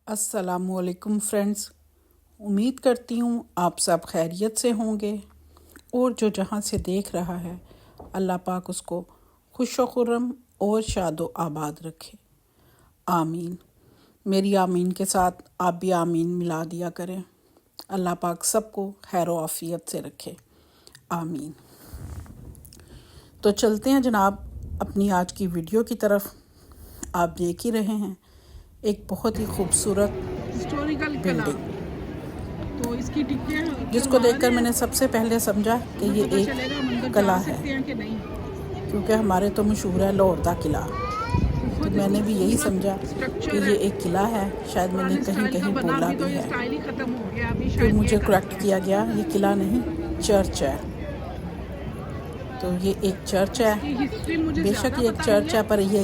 अस्सलामुअलैकुम फ्रेंड्स। उम्मीद करती हूँ आप सब खैरियत से होंगे और जो जहाँ से देख रहा है अल्लाह पाक उसको खुश व खुर्रम और शाद व आबाद रखे। आमीन। मेरी आमीन के साथ आप भी आमीन मिला दिया करें। अल्लाह पाक सबको खैर व आफियत से रखे। आमीन। तो चलते हैं जनाब अपनी आज की वीडियो की तरफ। आप देख ही रहे हैं एक बहुत ही खूबसूरत हिस्टोरिकल बिल्डिंग, तो इसकी टिकटें जिसको देखकर मैंने सबसे पहले समझा कि ये एक कला है, कि नहीं क्योंकि हमारे तो मशहूर है लाहौर का किला। तो मैंने भी यही समझा कि ये एक किला है। शायद मैंने कहीं कहीं बोला भी है, स्टाइल ही खत्म हो गया अभी फिर मुझे करेक्ट किया गया ये किला नहीं चर्च है। तो ये एक चर्च है, हिस्ट्री मुझे बेशक ये एक चर्च है पर ये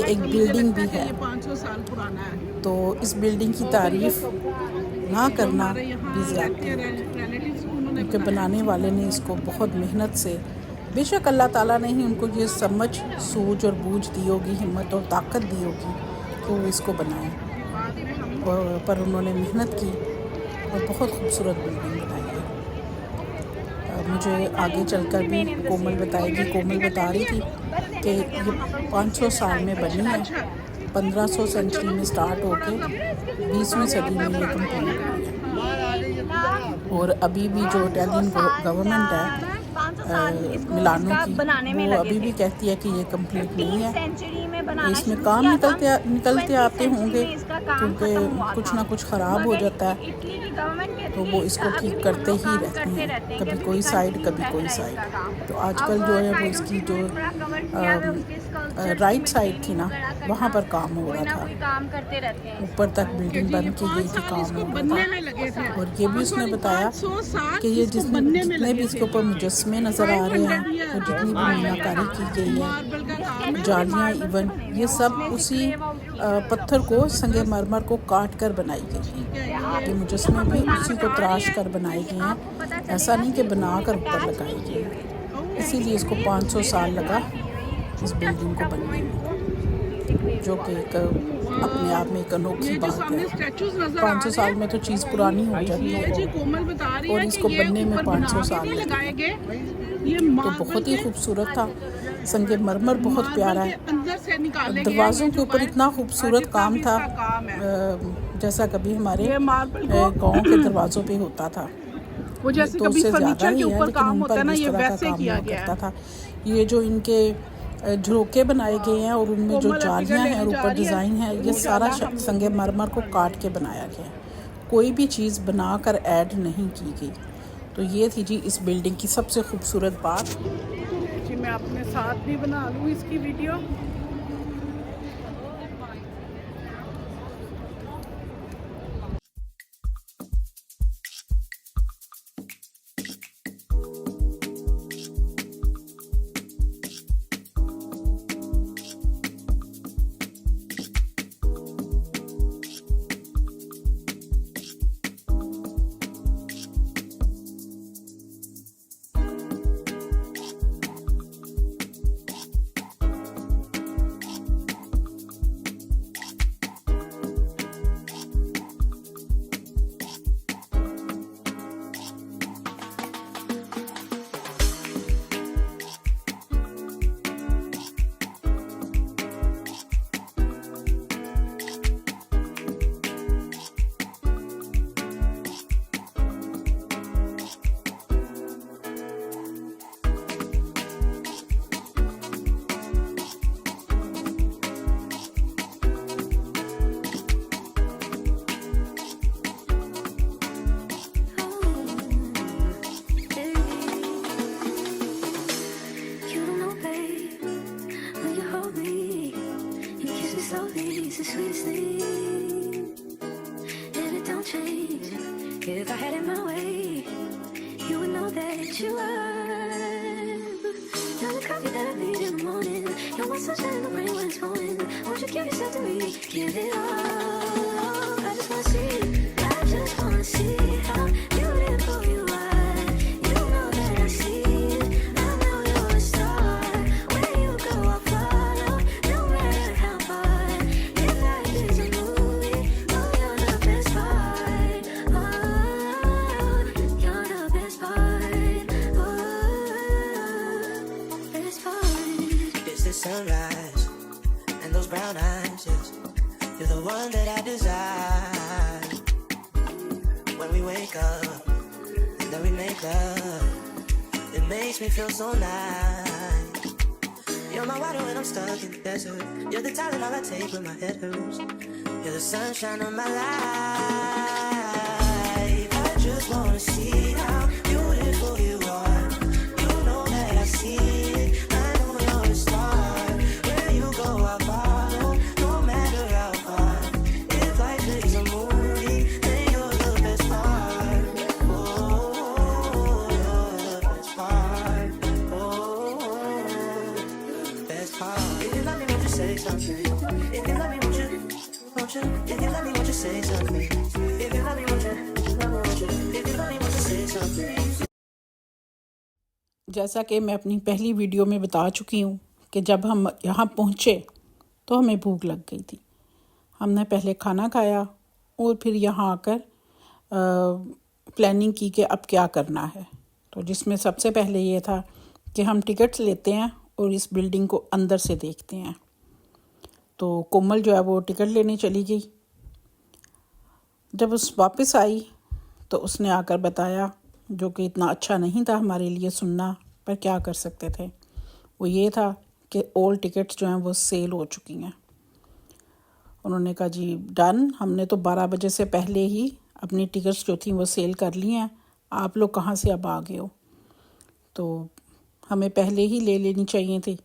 एक बिल्डिंग भी है। 500 साल पुराना है। तो इस बिल्डिंग की तारीफ ना करना भी ज़्यादती है, क्योंकि बनाने वाले ने इसको बहुत मेहनत से, बेशक अल्लाह ताला ने ही उनको ये समझ सूझ और बूझ दी होगी, हिम्मत और ताकत दी होगी कि वो इसको बनाए, पर उन्होंने मेहनत की और बहुत खूबसूरत बिल्डिंग बनाई है। मुझे आगे चलकर भी कोमल बताएगी, कोमल बता रही थी कि ये 500 साल में बनी है। 1500 सेंचुरी में स्टार्ट होके 20वीं सदी में ये कंप्लीट हुई है। और अभी भी जो इटालियन गवर्नमेंट है मिलानो की, वो अभी भी कहती है कि ये कंप्लीट नहीं है। इसमें काम निकलते आते होंगे, क्योंकि कुछ ना कुछ ख़राब हो जाता है, तो वो इसको ठीक करते ही रहते हैं, कभी कोई साइड कभी कोई साइड। तो आजकल जो है वो इसकी जो राइट साइड थी ना, वहाँ पर काम हो रहा था। ऊपर तक बिल्डिंग बन की गई थी, काम हो रहा था। और ये भी उसने बताया कि ये जितने भी इसके ऊपर मुजस्मे नज़र आ रहे हैं और जितनी भी मीनाकारी की गई है, जालियाँ इवन, ये सब उसी पत्थर को संगे मरमर को काट कर बनाई गई है। ये मुजस्मे भी उसी को तराश कर बनाए गए हैं, ऐसा नहीं कि बना कर ऊपर लगाई गई है। इसीलिए इसको 500 साल लगा इस बिल्डिंग को बनने में, जो कि एक अपने आप में एक अनोखी बात है। 500 साल में तो चीज़ पुरानी हो जाती है और इसको बनने में 500 साल लगे। तो बहुत ही खूबसूरत था, संगे मरमर बहुत प्यारा है। दरवाज़ों के ऊपर इतना खूबसूरत काम था जैसा कभी हमारे गाँव के दरवाज़ों पे होता था। वो जैसे कभी फर्नीचर के ऊपर काम होता है ना, ये वैसे किया गया था। ये जो इनके झरोके बनाए गए हैं और उनमें जो जालियाँ हैं और ऊपर डिज़ाइन है, ये सारा संगे मरमर को काट के बनाया गया है, कोई भी चीज़ बनाकर ऐड नहीं की गई। तो ये थी जी इस बिल्डिंग की सबसे खूबसूरत बात। जी मैं अपने साथ भी बना लूँ इसकी video. If I had it my way, you would know that you were. You're the coffee that I need in the morning. You're my sunshine in the rain when it's pouring. Won't you give yourself to me? Give it all. I just wanna see. I just wanna see how beautiful you are. You know that I see it. I know you're a star. Where you go, I'll follow. No matter how far. If life is a movie, oh, you're not You're the one that I desire. When we wake up and then we make love, it makes me feel so nice. You're my water when I'm stuck in the desert. You're the Tylenol I take when my head hurts. You're the sunshine of my life. I just wanna see how beautiful you are. You know that I see it. I know you're a star. Where you go, I'll follow, no matter how far. If life is a movie, then you're the best part. Oh, you're the best part. Oh, best part. If you love me, won't you say something? If you love me, won't you? If you love me, won't you say something? If you love me, won't you? If you love me, won't you say something? जैसा कि मैं अपनी पहली video में बता चुकी हूँ कि जब हम यहाँ पहुँचे तो हमें भूख लग गई थी। हमने पहले खाना खाया और फिर यहाँ आकर प्लानिंग की कि अब क्या करना है। तो जिसमें सबसे पहले ये था कि हम टिकट्स लेते हैं और इस बिल्डिंग को अंदर से देखते हैं। तो कोमल जो है वो टिकट लेने चली गई। जब उस वापस आई तो उसने आकर बताया, जो कि इतना अच्छा नहीं था हमारे लिए सुनना, पर क्या कर सकते थे। वो ये था कि ऑल टिकट्स जो हैं वो सेल हो चुकी हैं। उन्होंने कहा जी डन, हमने तो 12 बजे से पहले ही अपनी टिकट्स जो थी वो सेल कर ली हैं, आप लोग कहाँ से अब आ गए हो। तो हमें पहले ही ले लेनी चाहिए थी,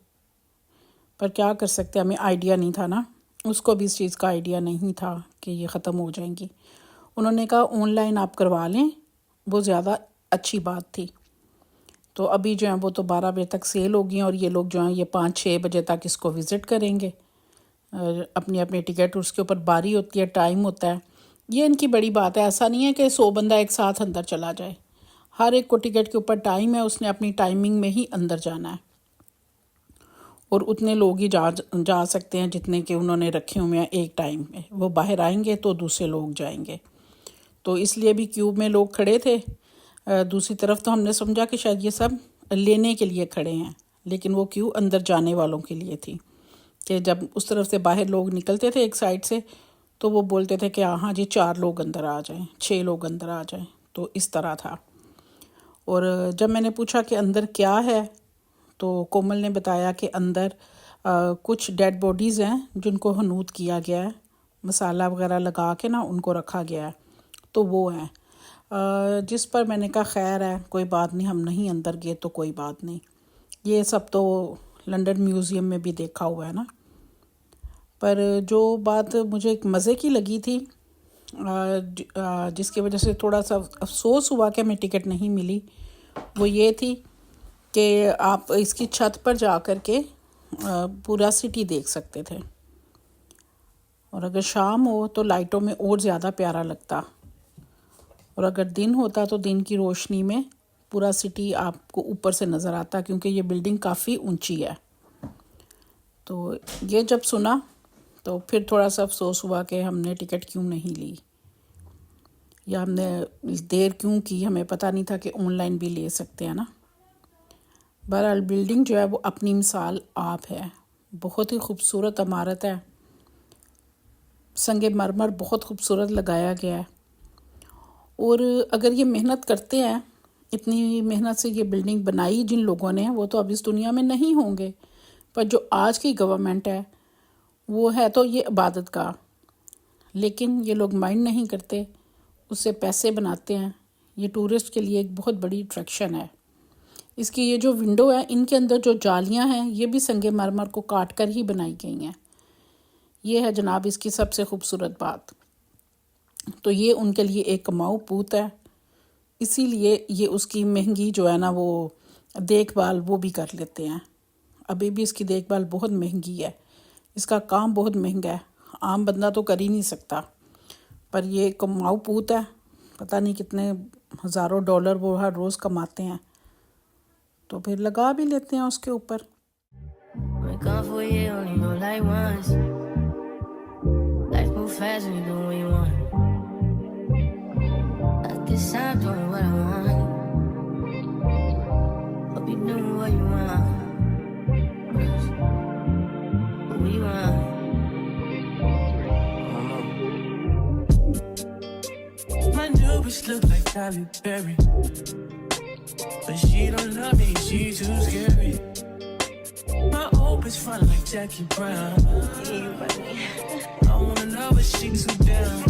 पर क्या कर सकते, हमें आइडिया नहीं था ना। उसको भी इस चीज़ का आइडिया नहीं था कि ये ख़त्म हो जाएंगी। उन्होंने कहा ऑनलाइन आप करवा लें, वो ज़्यादा अच्छी बात थी। तो अभी जो है वो तो 12 बजे तक सेल होगी और ये लोग जो हैं ये 5-6 बजे तक इसको विज़िट करेंगे। अपनी अपनी टिकट, उसके ऊपर बारी होती है, टाइम होता है। ये इनकी बड़ी बात है। ऐसा नहीं है कि 100 बंदा एक साथ अंदर चला जाए। हर एक को टिकट के ऊपर टाइम है, उसने अपनी टाइमिंग में ही अंदर जाना है और उतने लोग ही जा सकते हैं जितने के उन्होंने रखे हुए हैं एक टाइम में। वो बाहर आएंगे तो दूसरे लोग जाएंगे। तो इसलिए भी क्यूब में लोग खड़े थे। दूसरी तरफ तो हमने समझा कि शायद ये सब लेने के लिए खड़े हैं, लेकिन वो क्यू अंदर जाने वालों के लिए थी। कि जब उस तरफ से बाहर लोग निकलते थे एक साइड से, तो वो बोलते थे कि हाँ जी 4 लोग अंदर आ जाएं, 6 लोग अंदर आ जाएं। तो इस तरह था। और जब मैंने पूछा कि अंदर क्या है, तो कोमल ने बताया कि अंदर कुछ डेड बॉडीज़ हैं जिनको हनूद किया गया है, मसाला वगैरह लगा के ना उनको रखा गया है। तो वो हैं जिस पर मैंने कहा खैर है, कोई बात नहीं, हम नहीं अंदर गए तो कोई बात नहीं। ये सब तो लंदन म्यूज़ियम में भी देखा हुआ है ना। पर जो बात मुझे एक मज़े की लगी थी, जिसकी वजह से थोड़ा सा अफसोस हुआ कि हमें टिकट नहीं मिली, वो ये थी कि आप इसकी छत पर जा कर के पूरा सिटी देख सकते थे। और अगर शाम हो तो लाइटों में और ज़्यादा प्यारा लगता, और अगर दिन होता तो दिन की रोशनी में पूरा सिटी आपको ऊपर से नज़र आता, क्योंकि ये बिल्डिंग काफ़ी ऊंची है। तो ये जब सुना तो फिर थोड़ा सा अफसोस हुआ कि हमने टिकट क्यों नहीं ली, या हमने देर क्यों की। हमें पता नहीं था कि ऑनलाइन भी ले सकते हैं ना। बहरहाल बिल्डिंग जो है वो अपनी मिसाल आप है। बहुत ही खूबसूरत इमारत है। संगे मरमर बहुत खूबसूरत लगाया गया है। और अगर ये मेहनत करते हैं, इतनी मेहनत से ये बिल्डिंग बनाई जिन लोगों ने, वो तो अब इस दुनिया में नहीं होंगे। पर जो आज की गवर्नमेंट है वो है तो ये इबादत का, लेकिन ये लोग माइंड नहीं करते, उससे पैसे बनाते हैं। ये टूरिस्ट के लिए एक बहुत बड़ी अट्रैक्शन है। इसकी ये जो विंडो है, इनके अंदर जो जालियां हैं, ये भी संगे मरमर को काट कर ही बनाई गई हैं। ये है जनाब इसकी सबसे खूबसूरत बात। तो ये उनके लिए एक कमाऊ पूत है, इसीलिए ये उसकी महंगी जो है ना वो देखभाल वो भी कर लेते हैं। अभी भी इसकी देखभाल बहुत महंगी है, इसका काम बहुत महंगा है, आम बंदा तो कर ही नहीं सकता। पर ये कमाऊ पूत है, पता नहीं कितने हज़ारों डॉलर वो हर रोज़ कमाते हैं, तो फिर लगा भी लेते हैं उसके ऊपर। My new bitch look like Halle Berry, but she don't love me, she too scary. My old bitch front like Jackie Brown. I wanna know but she too down.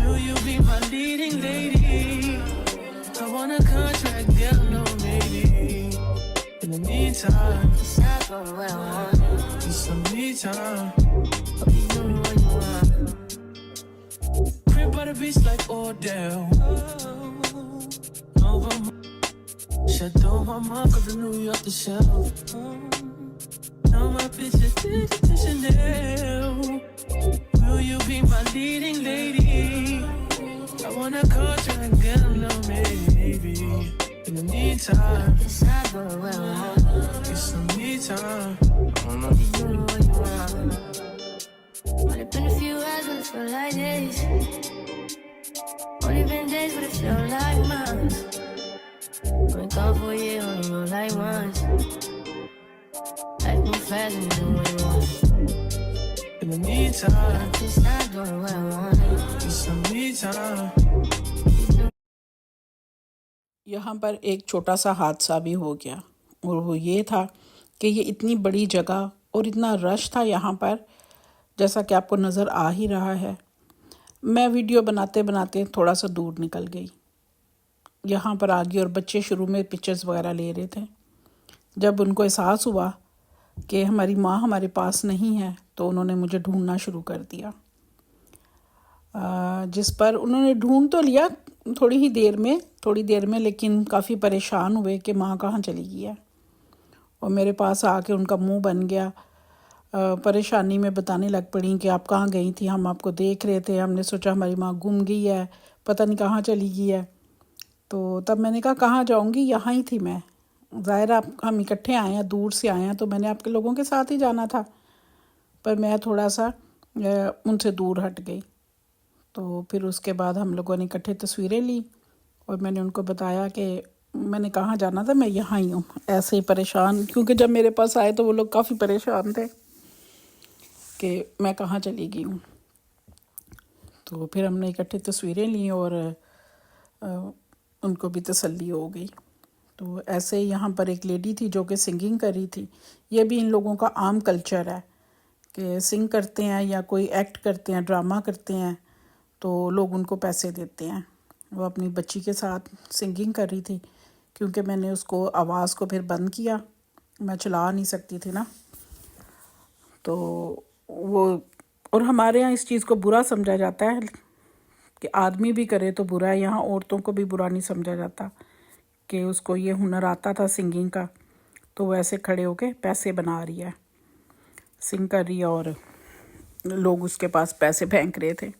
Will you be my leading lady? I want a contract, girl, no maybe. In the meantime, Decide for what I want. need some me time. Hope you know what you want. Crib by the beach like Odell. Over Chateau Marmont of the New York the shelf. Now my bitch is addicted to Chanel. Will you be my leading lady? I want a contract, girl, no maybe. In the meantime, Decide for what I want. get some me time. I don't know. You know what you want. Only been a few hours, but it feel like days. Only been days, but it feel like months. Only gone for a year, only roll like once. Life move fast and you do what you want. In the meantime, Just not doing what I want. get some me time. यहाँ पर एक छोटा सा हादसा भी हो गया, और वो ये था कि ये इतनी बड़ी जगह और इतना रश था यहाँ पर, जैसा कि आपको नज़र आ ही रहा है। मैं वीडियो बनाते बनाते थोड़ा सा दूर निकल गई, यहाँ पर आ गई, और बच्चे शुरू में पिक्चर्स वगैरह ले रहे थे। जब उनको एहसास हुआ कि हमारी माँ हमारे पास नहीं है, तो उन्होंने मुझे ढूंढना शुरू कर दिया, जिस पर उन्होंने ढूंढ तो लिया थोड़ी देर में, लेकिन काफ़ी परेशान हुए कि माँ कहाँ चली गई है। और मेरे पास आके उनका मुंह बन गया, परेशानी में बताने लग पड़ी कि आप कहाँ गई थी, हम आपको देख रहे थे, हमने सोचा हमारी माँ गुम गई है, पता नहीं कहाँ चली गई है। तो तब मैंने कहा कहाँ जाऊँगी, यहाँ ही थी मैं, ज़ाहिर आप हम इकट्ठे आए हैं, दूर से आए हैं, तो मैंने आपके लोगों के साथ ही जाना था, पर मैं थोड़ा सा उनसे दूर हट गई। तो फिर उसके बाद हम लोगों ने इकट्ठे तस्वीरें ली, और मैंने उनको बताया कि मैंने कहाँ जाना था, मैं यहाँ ही हूँ, ऐसे ही परेशान, क्योंकि जब मेरे पास आए तो वो लोग काफ़ी परेशान थे कि मैं कहाँ चली गई हूँ। तो फिर हमने इकट्ठे तस्वीरें ली और उनको भी तसल्ली हो गई। तो ऐसे ही यहाँ पर एक लेडी थी जो कि सिंगिंग कर रही थी। ये भी इन लोगों का आम कल्चर है कि सिंग करते हैं या कोई एक्ट करते हैं, ड्रामा करते हैं, तो लोग उनको पैसे देते हैं। वो अपनी बच्ची के साथ सिंगिंग कर रही थी, क्योंकि मैंने उसको आवाज़ को फिर बंद किया, मैं चला नहीं सकती थी ना। तो वो, और हमारे यहाँ इस चीज़ को बुरा समझा जाता है कि आदमी भी करे तो बुरा है, यहाँ औरतों को भी बुरा नहीं समझा जाता कि उसको ये हुनर आता था सिंगिंग का, तो वो ऐसे खड़े होके पैसे बना रही है, सिंग कर रही है, और लोग उसके पास पैसे फेंक रहे थे।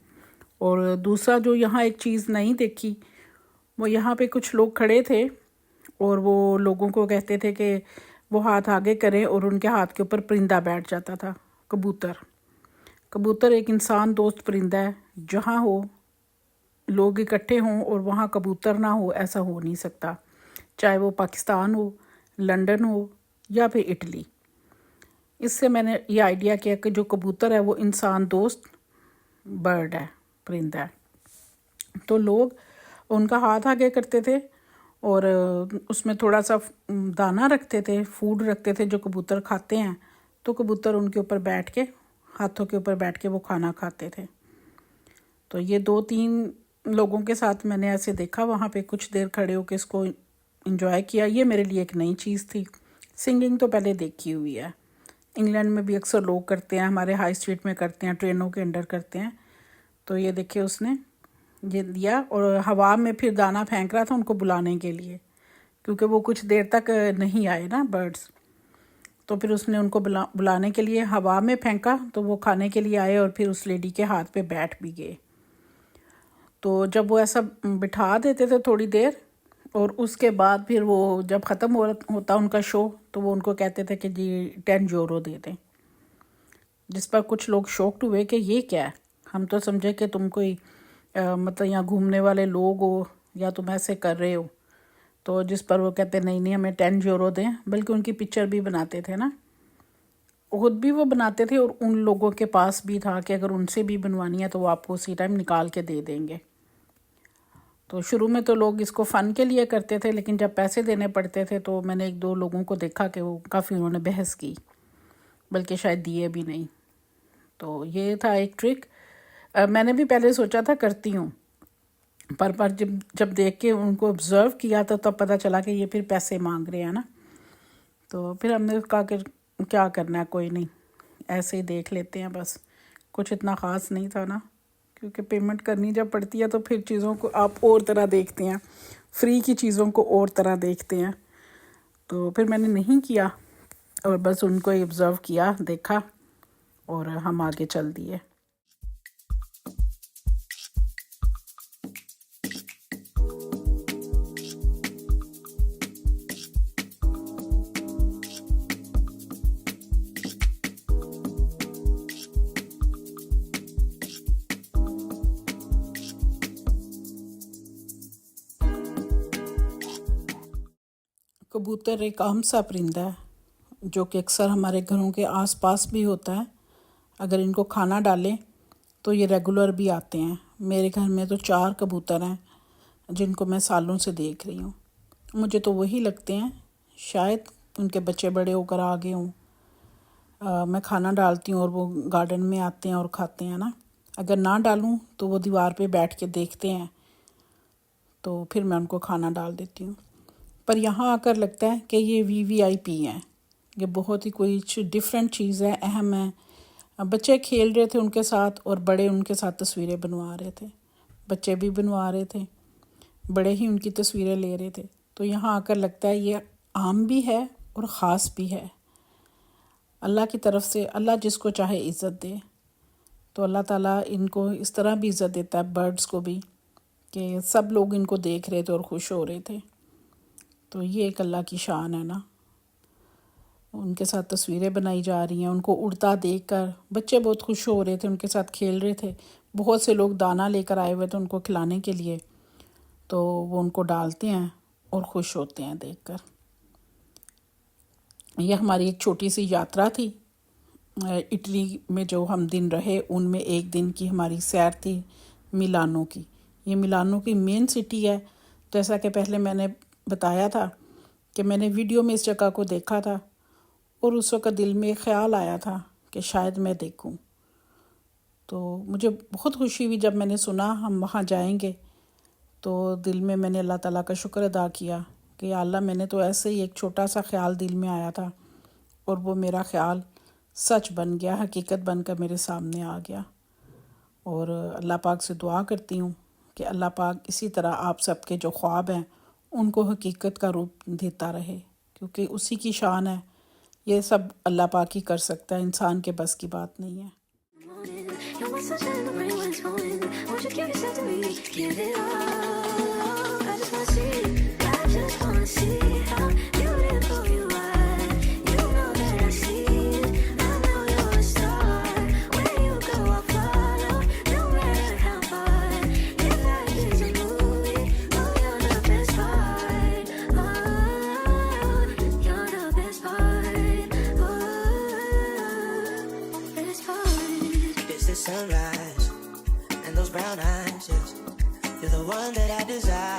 और दूसरा जो यहाँ एक चीज़ नहीं देखी, वो यहाँ पे कुछ लोग खड़े थे और वो लोगों को कहते थे कि वो हाथ आगे करें, और उनके हाथ के ऊपर परिंदा बैठ जाता था, कबूतर। कबूतर एक इंसान दोस्त परिंदा है, जहाँ हो लोग इकट्ठे हों और वहाँ कबूतर ना हो, ऐसा हो नहीं सकता, चाहे वो पाकिस्तान हो, लंदन हो या फिर इटली। इससे मैंने ये आइडिया किया कि जो कबूतर है वो इंसान दोस्त बर्ड है, परिंदा है। तो लोग उनका हाथ आगे करते थे और उसमें थोड़ा सा दाना रखते थे, फूड रखते थे जो कबूतर खाते हैं, तो कबूतर उनके ऊपर बैठ के, हाथों के ऊपर बैठ के वो खाना खाते थे। तो ये 2-3 लोगों के साथ मैंने ऐसे देखा, वहाँ पे कुछ देर खड़े होकर इसको एंजॉय किया। ये मेरे लिए एक नई चीज़ थी। सिंगिंग तो पहले देखी हुई है, इंग्लैंड में भी अक्सर लोग करते हैं, हमारे हाई स्ट्रीट में करते हैं, ट्रेनों के अंदर करते हैं। तो ये देखिए उसने ये दिया और हवा में फिर दाना फेंक रहा था उनको बुलाने के लिए, क्योंकि वो कुछ देर तक नहीं आए ना बर्ड्स। तो फिर उसने उनको बुलाने के लिए हवा में फेंका, तो वो खाने के लिए आए और फिर उस लेडी के हाथ पे बैठ भी गए। तो जब वो ऐसा बिठा देते थे थोड़ी देर, और उसके बाद फिर वो जब ख़त्म होता उनका शो, तो वो उनको कहते थे कि जी 10 यूरो दे दें। जिस पर कुछ लोग शॉक्ड हुए कि ये क्या है, हम तो समझे कि तुम कोई मतलब यहाँ घूमने वाले लोग हो या तुम ऐसे कर रहे हो। तो जिस पर वो कहते नहीं हमें 10 यूरो दें, बल्कि उनकी पिक्चर भी बनाते थे ना। خود بھی وہ بناتے تھے اور ان لوگوں کے پاس بھی تھا کہ اگر ان سے بھی بنوانی ہے تو وہ آپ کو اسی ٹائم نکال کے دے دیں گے. تو شروع میں تو لوگ اس کو فن کے لیے کرتے تھے، لیکن جب پیسے دینے پڑتے تھے تو میں نے ایک دو لوگوں کو دیکھا کہ وہ کافی انہوں نے بحث کی، بلکہ شاید دیے بھی نہیں. تو یہ تھا ایک ٹرک. میں نے بھی پہلے سوچا تھا کرتی ہوں، پر جب دیکھ کے ان کو آبزرو کیا تو تب پتہ چلا کہ یہ پھر پیسے مانگ رہے ہیں نا. تو پھر ہم نے کہا کہ کیا کرنا ہے، کوئی نہیں، ایسے ہی دیکھ لیتے ہیں بس. کچھ اتنا خاص نہیں تھا نا، کیونکہ پیمنٹ کرنی جب پڑتی ہے تو پھر چیزوں کو آپ اور طرح دیکھتے ہیں، فری کی چیزوں کو اور طرح دیکھتے ہیں. تو پھر میں نے نہیں کیا اور بس ان کو آبزرو کیا، دیکھا اور ہم آگے چل دیے. کبوتر ایک عام سا پرندہ ہے جو کہ اکثر ہمارے گھروں کے آس پاس بھی ہوتا ہے. اگر ان کو کھانا ڈالیں تو یہ ریگولر بھی آتے ہیں. میرے گھر میں تو 4 کبوتر ہیں جن کو میں سالوں سے دیکھ رہی ہوں. مجھے تو وہی لگتے ہیں، شاید ان کے بچے بڑے ہو کر آ گئے ہوں. میں کھانا ڈالتی ہوں اور وہ گارڈن میں آتے ہیں اور کھاتے ہیں نا. اگر نہ ڈالوں تو وہ دیوار پہ بیٹھ کے دیکھتے ہیں، تو پھر میں ان کو کھانا ڈال دیتی ہوں. پر یہاں آ کر لگتا ہے کہ یہ VIP ہیں، یہ بہت ہی کوئی ڈفرینٹ چیز ہے، اہم ہے. بچے کھیل رہے تھے ان کے ساتھ اور بڑے ان کے ساتھ تصویریں بنوا رہے تھے. بچے بھی بنوا رہے تھے، بڑے ہی ان کی تصویریں لے رہے تھے. تو یہاں آ کر لگتا ہے یہ عام بھی ہے اور خاص بھی ہے. اللہ کی طرف سے اللہ جس کو چاہے عزت دے، تو اللہ تعالیٰ ان کو اس طرح بھی عزت دیتا ہے، برڈز کو بھی، کہ سب لوگ ان کو دیکھ رہے تھے اور خوش ہو رہے تھے. تو یہ ایک اللہ کی شان ہے نا. ان کے ساتھ تصویریں بنائی جا رہی ہیں، ان کو اڑتا دیکھ کر بچے بہت خوش ہو رہے تھے، ان کے ساتھ کھیل رہے تھے. بہت سے لوگ دانہ لے کر آئے ہوئے تھے ان کو کھلانے کے لیے، تو وہ ان کو ڈالتے ہیں اور خوش ہوتے ہیں دیکھ کر. یہ ہماری ایک چھوٹی سی یاترا تھی. اٹلی میں جو ہم دن رہے ان میں ایک دن کی ہماری سیر تھی میلانو کی. یہ میلانو کی مین سٹی ہے. جیسا کہ پہلے میں نے بتایا تھا کہ میں نے ویڈیو میں اس جگہ کو دیکھا تھا اور اس وقت دل میں ایک خیال آیا تھا کہ شاید میں دیکھوں. تو مجھے بہت خوشی ہوئی جب میں نے سنا ہم وہاں جائیں گے. تو دل میں نے اللہ تعالیٰ کا شکر ادا کیا کہ یا اللہ، میں نے تو ایسے ہی ایک چھوٹا سا خیال دل میں آیا تھا اور وہ میرا خیال سچ بن گیا، حقیقت بن کر میرے سامنے آ گیا. اور اللہ پاک سے دعا کرتی ہوں کہ اللہ پاک اسی طرح آپ سب کے جو خواب ہیں ان کو حقیقت کا روپ دیتا رہے، کیونکہ اسی کی شان ہے. یہ سب اللہ پاک ہی کر سکتا ہے، انسان کے بس کی بات نہیں ہے. You're my sunshine in the rain when it's pouring. Won't you give yourself to me? Give it all. I just wanna see how beautiful you are. You know that I see it. I know you're a star. Where you go, I'll follow. No matter how far. If life is a movie, oh, you're the best part. Oh, you're the best part. Oh, best part. It's the sunrise and those brown eyes, yes. You're the one that I desire.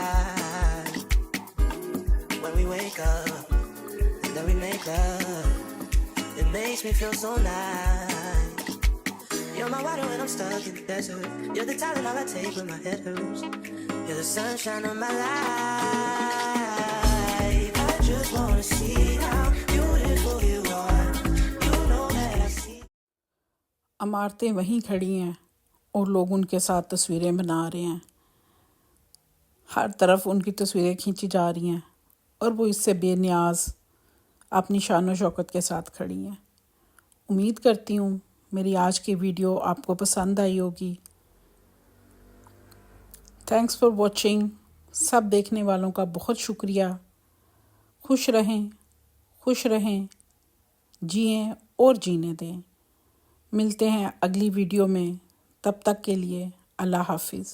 When we wake up and then we make love, it makes me feel so nice. You're my water when I'm stuck in the desert. You're the Tylenol I take when my head hurts. You're the sunshine of my life. I just wanna see how beautiful you are. You know that I see. عمارتیں وہیں کھڑی ہیں اور لوگ ان کے ساتھ تصویریں بنا رہے ہیں. ہر طرف ان کی تصویریں کھینچی جا رہی ہیں اور وہ اس سے بے نیاز اپنی شان و شوکت کے ساتھ کھڑی ہیں. امید کرتی ہوں میری آج کی ویڈیو آپ کو پسند آئی ہوگی. Thanks for watching. سب دیکھنے والوں کا بہت شکریہ. خوش رہیں، جئیں اور جینے دیں. ملتے ہیں اگلی ویڈیو میں. تب تک کے لیے اللہ حافظ.